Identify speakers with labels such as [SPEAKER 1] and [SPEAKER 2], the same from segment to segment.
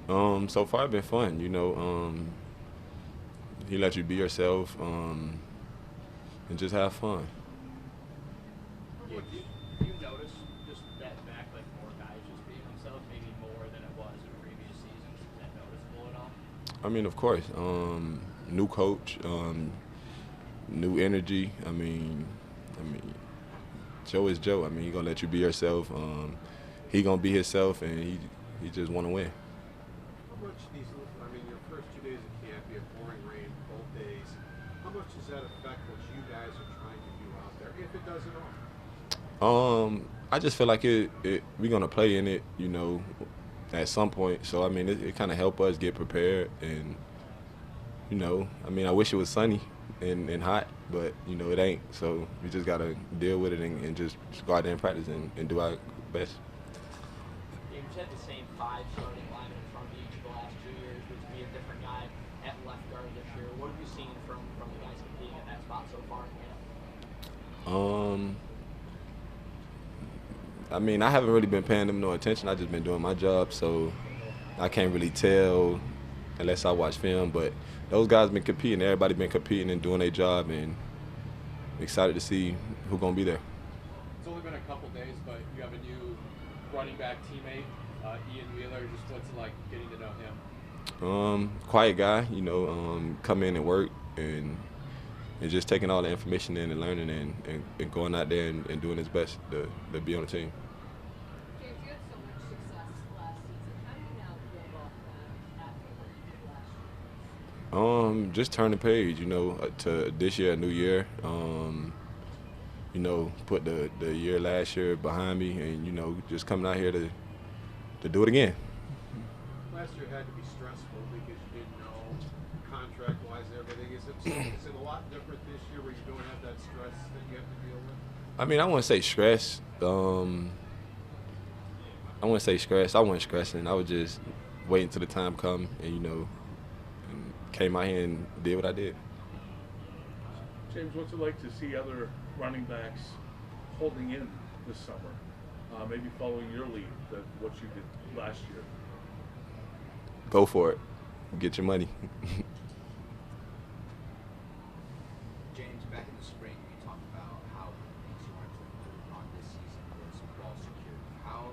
[SPEAKER 1] So far it's been fun. He let you be yourself and just have fun.
[SPEAKER 2] Yeah, do you notice just that fact, like more guys just being themselves, maybe more than it was in previous seasons? Is that noticeable at all?
[SPEAKER 1] I mean, of course, new coach, new energy. I mean, Joe is Joe. I mean, he gonna let you be yourself. He gonna be himself, and he just want to win.
[SPEAKER 3] How much your first 2 days of camp, you have pouring rain both days. How much does that affect what you guys are trying to do out there, if it does at all?
[SPEAKER 1] I just feel like we're gonna play in it, at some point. So I mean, it kind of help us get prepared, and I wish it was sunny and hot, but it ain't. So we just gotta deal with it and just go out there and practice and do our best.
[SPEAKER 2] You've had the same five starting linemen from each of the last 2 years, which would be a different guy at left guard this year. What have you seen from the guys competing at that spot so far in camp?
[SPEAKER 1] I mean, I haven't really been paying them no attention. I just been doing my job, so I can't really tell unless I watch film. But those guys been competing. Everybody been competing and doing their job, and excited to see who's gonna be there.
[SPEAKER 4] It's only been a couple days, but you have a new running back teammate, Ian Wheeler. Just what's it like getting to know him?
[SPEAKER 1] Quiet guy, come in and work and just taking all the information in and learning and going out there and doing his best to be on the team.
[SPEAKER 5] James, you had so much success last season. How do you now build off that after what you did last year?
[SPEAKER 1] Just turn the page, to this year, a new year. Put the year last year behind me and, just coming out here to do it again.
[SPEAKER 3] Last year had to be stressful because you didn't know contract-wise everything. Is it a lot different this year where you don't have that stress that you have to deal with?
[SPEAKER 1] I mean, I wouldn't say stress. I wasn't stressing. I was just waiting till the time come and came out here and did what I did.
[SPEAKER 6] James, what's it like to see other running backs holding in this summer, maybe following your lead, what you did last year?
[SPEAKER 1] Go for it. Get your money.
[SPEAKER 7] James, back in the spring, you talked about how things you wanted to improve on this season was ball security. How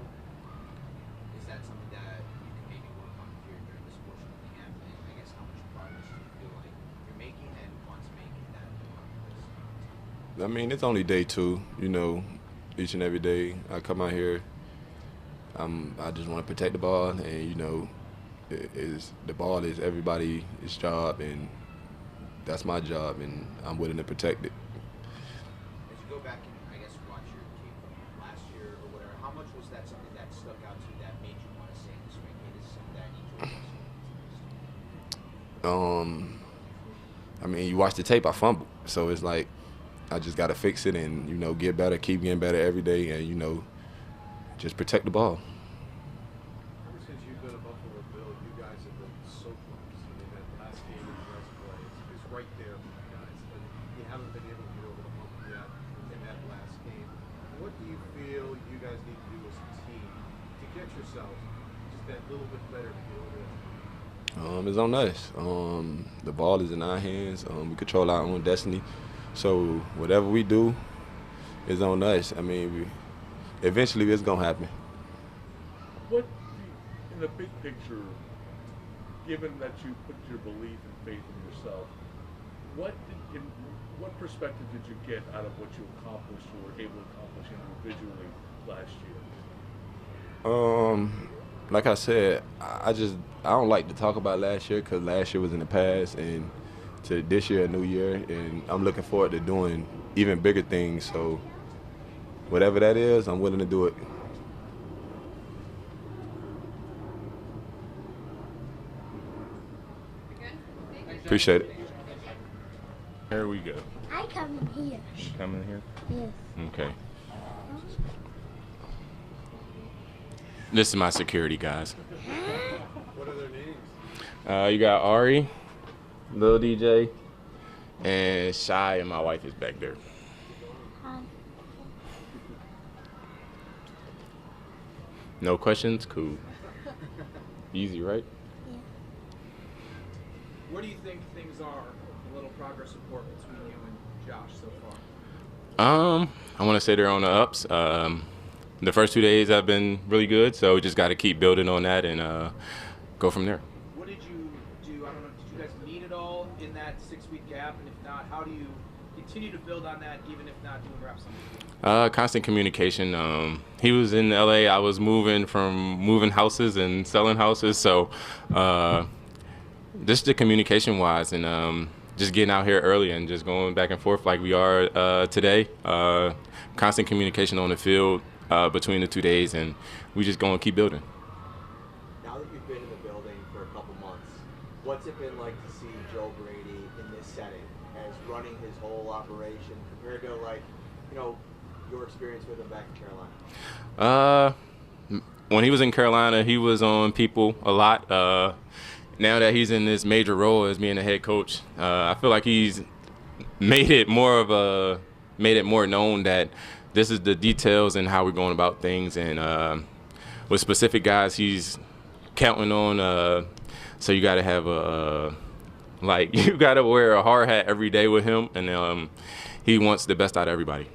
[SPEAKER 7] is that something that you can maybe work on here during this portion of the camp? And I guess how much progress do you feel like you're making and want to make in that this?
[SPEAKER 1] I mean, it's only day 2. Each and every day I come out here, I just want to protect the ball, and the ball is everybody's job, and that's my job, and I'm willing to protect it.
[SPEAKER 7] As you go back and I guess watch your tape from last year or whatever, how much was that something that stuck out to you that made you want to say in the spring, hey, this is something that I need to adjust?
[SPEAKER 1] I mean, you watch the tape, I fumbled, so it's like I just got to fix it and get better, keep getting better every day, and just protect the ball.
[SPEAKER 3] Ever since you've been a Buffalo Bill, you guys have been so close. I mean, that last game in the rest play is right there for you guys, but you haven't been able to get over the hump yet in that last game. What do you feel you guys need to do as a team to get yourselves just that little bit better to get over that?
[SPEAKER 1] It's on us. The ball is in our hands. We control our own destiny. So whatever we do is on us. I mean, eventually it's going to happen.
[SPEAKER 6] What, in the big picture, given that you put your belief and faith in yourself, what perspective did you get out of what you accomplished or were able to accomplish individually last year?
[SPEAKER 1] Like I said, I don't like to talk about last year because last year was in the past, and to this year, a new year, and I'm looking forward to doing even bigger things. So whatever that is, I'm willing to do it. Appreciate it.
[SPEAKER 8] Here we go.
[SPEAKER 9] I come in here.
[SPEAKER 8] You coming here?
[SPEAKER 9] Yes.
[SPEAKER 8] Okay. This is my security, guys.
[SPEAKER 3] What are their names?
[SPEAKER 8] You got Ari, Lil DJ, and Shy, and my wife is back there.
[SPEAKER 9] Hi.
[SPEAKER 8] No questions? Cool. Easy, right?
[SPEAKER 3] Where do you think things are, a little progress report between you and Josh so far?
[SPEAKER 8] I want to say they're on the ups. The first 2 days have been really good, so we just got to keep building on that and go from there.
[SPEAKER 3] What did you do? I don't know. Did you guys meet at all in that 6-week gap? And if not, how do you continue to build on that, even if not doing reps on the week?
[SPEAKER 8] Constant communication. He was in LA. I was moving houses and selling houses, so just the communication wise and just getting out here early and just going back and forth like we are today. Constant communication on the field between the 2 days, and we just going to keep building.
[SPEAKER 10] Now that you've been in the building for a couple months, what's it been like to see Joe Brady in this setting as running his whole operation compared to, like, you know, your experience with him back in Carolina?
[SPEAKER 8] When he was in Carolina, he was on people a lot. Now that he's in this major role as being a head coach, I feel like he's made it more known that this is the details and how we're going about things. And with specific guys, he's counting on. So you got to have you got to wear a hard hat every day with him, and he wants the best out of everybody.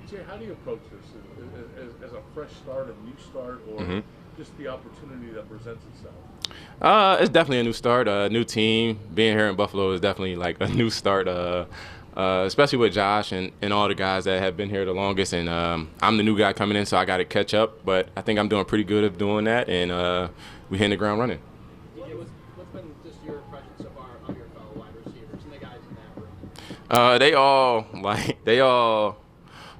[SPEAKER 6] Jay, how do you approach this? As a fresh start, a new start, or just the opportunity that presents itself?
[SPEAKER 8] It's definitely a new start, a new team. Being here in Buffalo is definitely like a new start, especially with Josh and all the guys that have been here the longest. And I'm the new guy coming in, so I got to catch up. But I think I'm doing pretty good at doing that, and we're hitting the ground running.
[SPEAKER 2] DJ, what's been just your impression so far of your fellow wide receivers and the guys in that room?
[SPEAKER 8] They all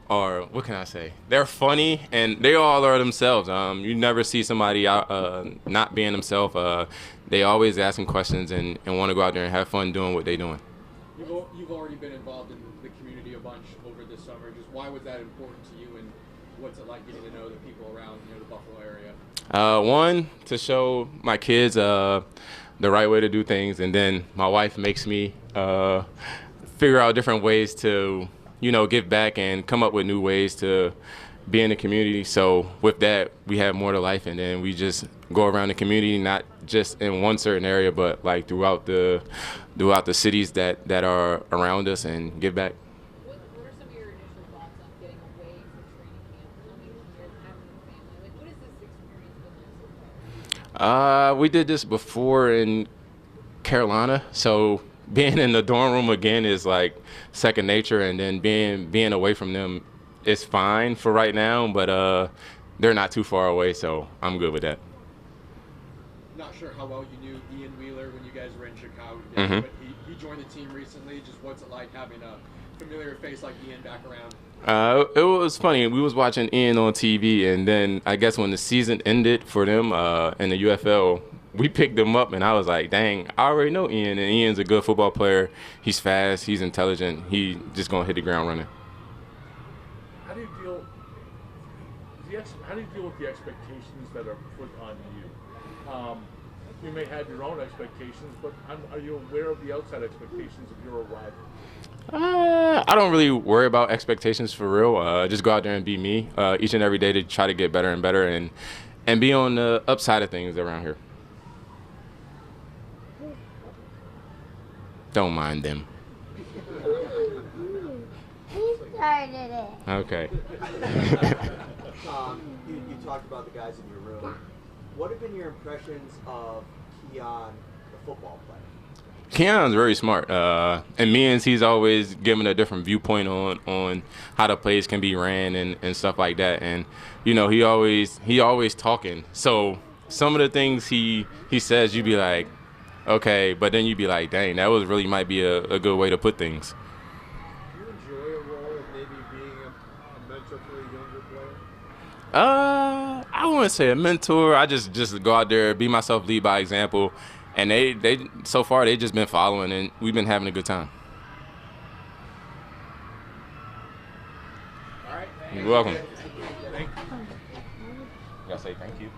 [SPEAKER 8] are, what can I say? They're funny, and they all are themselves. You never see somebody out not being themselves. They always asking questions and want to go out there and have fun doing what they're doing.
[SPEAKER 4] You've already been involved in the community a bunch over this summer. Just why was that important to you, and what's it like getting to know the people around the Buffalo area?
[SPEAKER 8] One, to show my kids the right way to do things, and then my wife makes me figure out different ways to give back and come up with new ways to be in the community. So with that, we have more to life, and then we just go around the community, not just in one certain area, but like throughout the cities that are around us, and give back.
[SPEAKER 5] What are some of your initial thoughts on getting away from training camp, coming here, having a family? Like, what has this experience been like so far?
[SPEAKER 8] We did this before in Carolina, so being in the dorm room again is like second nature, and then being away from them is fine for right now, but they're not too far away, so I'm good with that.
[SPEAKER 4] Not sure how well you knew Ian Wheeler when you guys were in Chicago together, but he joined the team recently. Just what's it like having a familiar face like Ian back around?
[SPEAKER 8] It was funny. We was watching Ian on TV, and then I guess when the season ended for them in the UFL, we picked him up, and I was like, dang, I already know Ian, and Ian's a good football player. He's fast, he's intelligent, he just gonna hit the ground running.
[SPEAKER 6] How do you deal with the expectations that are put on you? You may have your own expectations, but are you aware of the outside expectations of your arrival?
[SPEAKER 8] I don't really worry about expectations for real. Just go out there and be me each and every day to try to get better and better, and be on the upside of things around here. Don't mind them.
[SPEAKER 9] He started it.
[SPEAKER 8] Okay.
[SPEAKER 10] You talked about the guys in your room. What have been your impressions of Keon, the football player?
[SPEAKER 8] Keon's very smart. And he's always given a different viewpoint on how the plays can be ran and stuff like that. And he always talking. So some of the things he says, you be like, okay, but then you be like, dang, that might be a good way to put things.
[SPEAKER 3] Do you enjoy a role of maybe being a mentor for a younger player?
[SPEAKER 8] I wouldn't say a mentor. I just go out there, be myself, lead by example. And they so far they just been following, and we've been having a good time.
[SPEAKER 2] All right.
[SPEAKER 8] You're welcome.
[SPEAKER 6] Thank you.
[SPEAKER 8] You gotta say thank you.